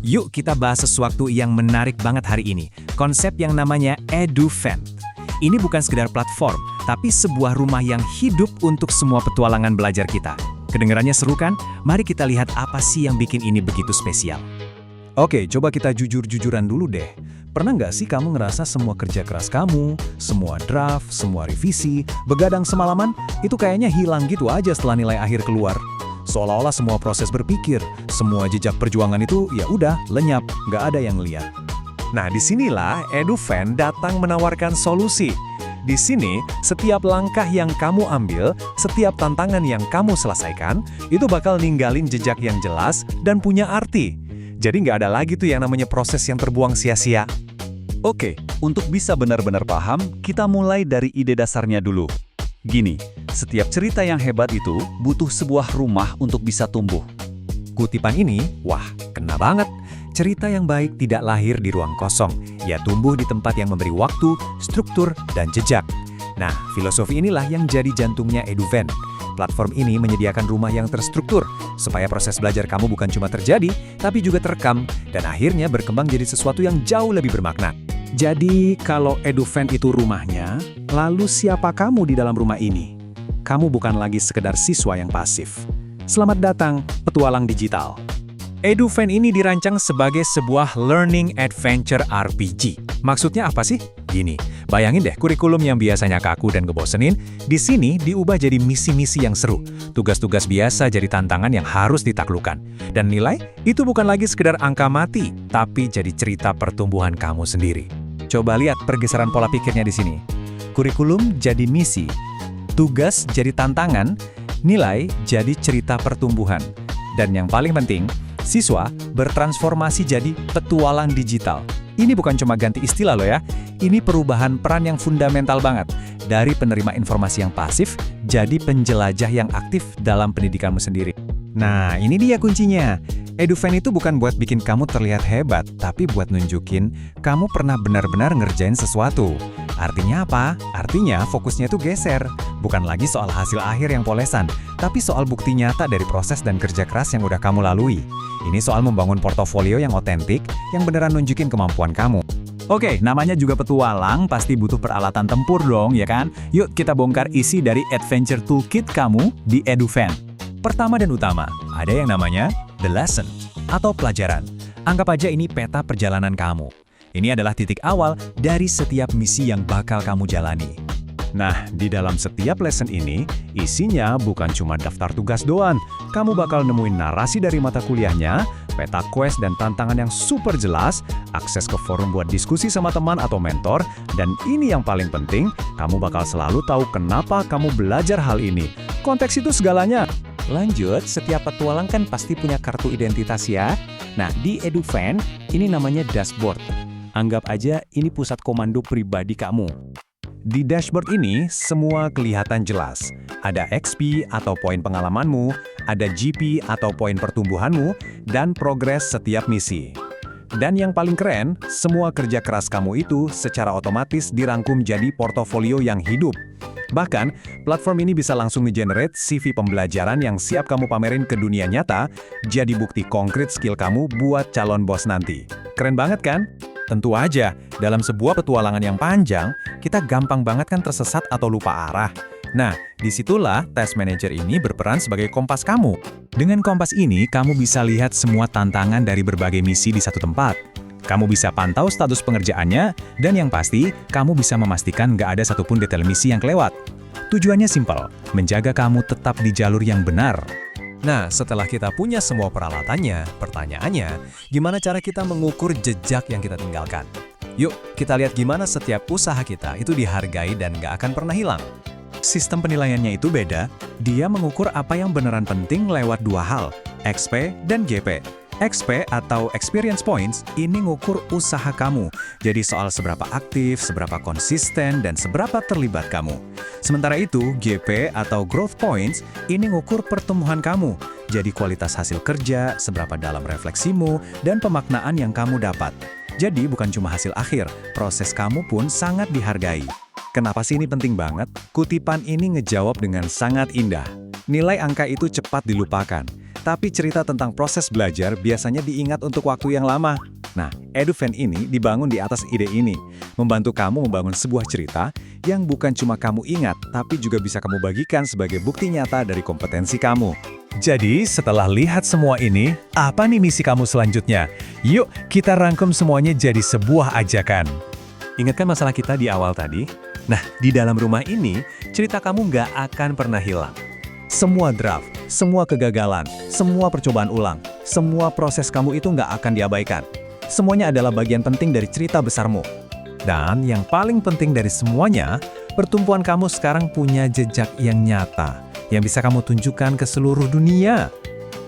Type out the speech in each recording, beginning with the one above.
Yuk kita bahas sesuatu yang menarik banget hari ini. Konsep yang namanya EduVent. Ini bukan sekedar platform, tapi sebuah rumah yang hidup untuk semua petualangan belajar kita. Kedengarannya seru kan? Mari kita lihat apa sih yang bikin ini begitu spesial. Oke, coba kita jujur-jujuran dulu deh. Pernah nggak sih kamu ngerasa semua kerja keras kamu, semua draft, semua revisi, begadang semalaman, itu kayaknya hilang gitu aja setelah nilai akhir keluar? Seolah-olah semua proses berpikir, semua jejak perjuangan itu ya udah lenyap, nggak ada yang lihat. Nah, disinilah EduVent datang menawarkan solusi. Di sini, setiap langkah yang kamu ambil, setiap tantangan yang kamu selesaikan, itu bakal ninggalin jejak yang jelas dan punya arti. Jadi nggak ada lagi tuh yang namanya proses yang terbuang sia-sia. Oke, untuk bisa benar-benar paham, kita mulai dari ide dasarnya dulu. Gini, setiap cerita yang hebat itu butuh sebuah rumah untuk bisa tumbuh. Kutipan ini, wah, kena banget. Cerita yang baik tidak lahir di ruang kosong. Ia tumbuh di tempat yang memberi waktu, struktur, dan jejak. Nah, filosofi inilah yang jadi jantungnya EduVent. Platform ini menyediakan rumah yang terstruktur, supaya proses belajar kamu bukan cuma terjadi, tapi juga terekam, dan akhirnya berkembang jadi sesuatu yang jauh lebih bermakna. Jadi, kalau EduVent itu rumahnya, lalu siapa kamu di dalam rumah ini? Kamu bukan lagi sekedar siswa yang pasif. Selamat datang, petualang digital. EduVent ini dirancang sebagai sebuah learning adventure RPG. Maksudnya apa sih? Gini, bayangin deh kurikulum yang biasanya kaku dan ngebosenin, di sini diubah jadi misi-misi yang seru. Tugas-tugas biasa jadi tantangan yang harus ditaklukkan. Dan nilai, itu bukan lagi sekedar angka mati, tapi jadi cerita pertumbuhan kamu sendiri. Coba lihat pergeseran pola pikirnya di sini. Kurikulum jadi misi, tugas jadi tantangan, nilai jadi cerita pertumbuhan. Dan yang paling penting, siswa bertransformasi jadi petualang digital. Ini bukan cuma ganti istilah loh ya, ini perubahan peran yang fundamental banget. Dari penerima informasi yang pasif, jadi penjelajah yang aktif dalam pendidikanmu sendiri. Nah, ini dia kuncinya. EduVent itu bukan buat bikin kamu terlihat hebat, tapi buat nunjukin kamu pernah benar-benar ngerjain sesuatu. Artinya apa? Artinya fokusnya itu geser. Bukan lagi soal hasil akhir yang polesan, tapi soal bukti nyata dari proses dan kerja keras yang udah kamu lalui. Ini soal membangun portofolio yang otentik, yang beneran nunjukin kemampuan kamu. Oke, namanya juga petualang, pasti butuh peralatan tempur dong, ya kan? Yuk kita bongkar isi dari Adventure Toolkit kamu di EduVent. Pertama dan utama, ada yang namanya The Lesson, atau pelajaran. Anggap aja ini peta perjalanan kamu. Ini adalah titik awal dari setiap misi yang bakal kamu jalani. Nah, di dalam setiap lesson ini, isinya bukan cuma daftar tugas doang. Kamu bakal nemuin narasi dari mata kuliahnya, peta quest dan tantangan yang super jelas, akses ke forum buat diskusi sama teman atau mentor, dan ini yang paling penting, kamu bakal selalu tahu kenapa kamu belajar hal ini. Konteks itu segalanya. Lanjut, setiap petualang kan pasti punya kartu identitas ya. Nah, di EduVent, ini namanya dashboard. Anggap aja ini pusat komando pribadi kamu. Di dashboard ini, semua kelihatan jelas. Ada XP atau poin pengalamanmu, ada GP atau poin pertumbuhanmu, dan progres setiap misi. Dan yang paling keren, semua kerja keras kamu itu secara otomatis dirangkum jadi portofolio yang hidup. Bahkan, platform ini bisa langsung nge-generate CV pembelajaran yang siap kamu pamerin ke dunia nyata, jadi bukti konkret skill kamu buat calon bos nanti. Keren banget kan? Tentu aja, dalam sebuah petualangan yang panjang, kita gampang banget kan tersesat atau lupa arah. Nah, disitulah Task Manager ini berperan sebagai kompas kamu. Dengan kompas ini, kamu bisa lihat semua tantangan dari berbagai misi di satu tempat. Kamu bisa pantau status pengerjaannya, dan yang pasti, kamu bisa memastikan nggak ada satupun detail misi yang kelewat. Tujuannya simpel, menjaga kamu tetap di jalur yang benar. Nah, setelah kita punya semua peralatannya, pertanyaannya, gimana cara kita mengukur jejak yang kita tinggalkan? Yuk, kita lihat gimana setiap usaha kita itu dihargai dan nggak akan pernah hilang. Sistem penilaiannya itu beda, dia mengukur apa yang beneran penting lewat dua hal, XP dan GP. XP atau Experience Points ini ngukur usaha kamu, jadi soal seberapa aktif, seberapa konsisten, dan seberapa terlibat kamu. Sementara itu, GP atau Growth Points ini ngukur pertumbuhan kamu, jadi kualitas hasil kerja, seberapa dalam refleksimu, dan pemaknaan yang kamu dapat. Jadi bukan cuma hasil akhir, proses kamu pun sangat dihargai. Kenapa sih ini penting banget? Kutipan ini ngejawab dengan sangat indah. Nilai angka itu cepat dilupakan. Tapi cerita tentang proses belajar biasanya diingat untuk waktu yang lama. Nah, EduFan ini dibangun di atas ide ini, membantu kamu membangun sebuah cerita yang bukan cuma kamu ingat, tapi juga bisa kamu bagikan sebagai bukti nyata dari kompetensi kamu. Jadi, setelah lihat semua ini, apa nih misi kamu selanjutnya? Yuk, kita rangkum semuanya jadi sebuah ajakan. Ingatkan masalah kita di awal tadi? Nah, di dalam rumah ini, cerita kamu nggak akan pernah hilang. Semua draft, semua kegagalan, semua percobaan ulang, semua proses kamu itu nggak akan diabaikan. Semuanya adalah bagian penting dari cerita besarmu. Dan yang paling penting dari semuanya, pertumbuhan kamu sekarang punya jejak yang nyata, yang bisa kamu tunjukkan ke seluruh dunia.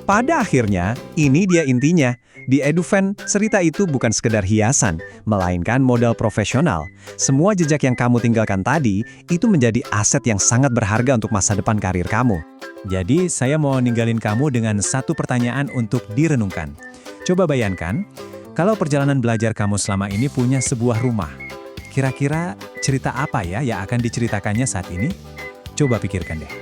Pada akhirnya, ini dia intinya. Di EduFan, cerita itu bukan sekedar hiasan, melainkan modal profesional. Semua jejak yang kamu tinggalkan tadi, itu menjadi aset yang sangat berharga untuk masa depan karir kamu. Jadi, saya mau ninggalin kamu dengan satu pertanyaan untuk direnungkan. Coba bayangkan, kalau perjalanan belajar kamu selama ini punya sebuah rumah. Kira-kira cerita apa ya yang akan diceritakannya saat ini? Coba pikirkan deh.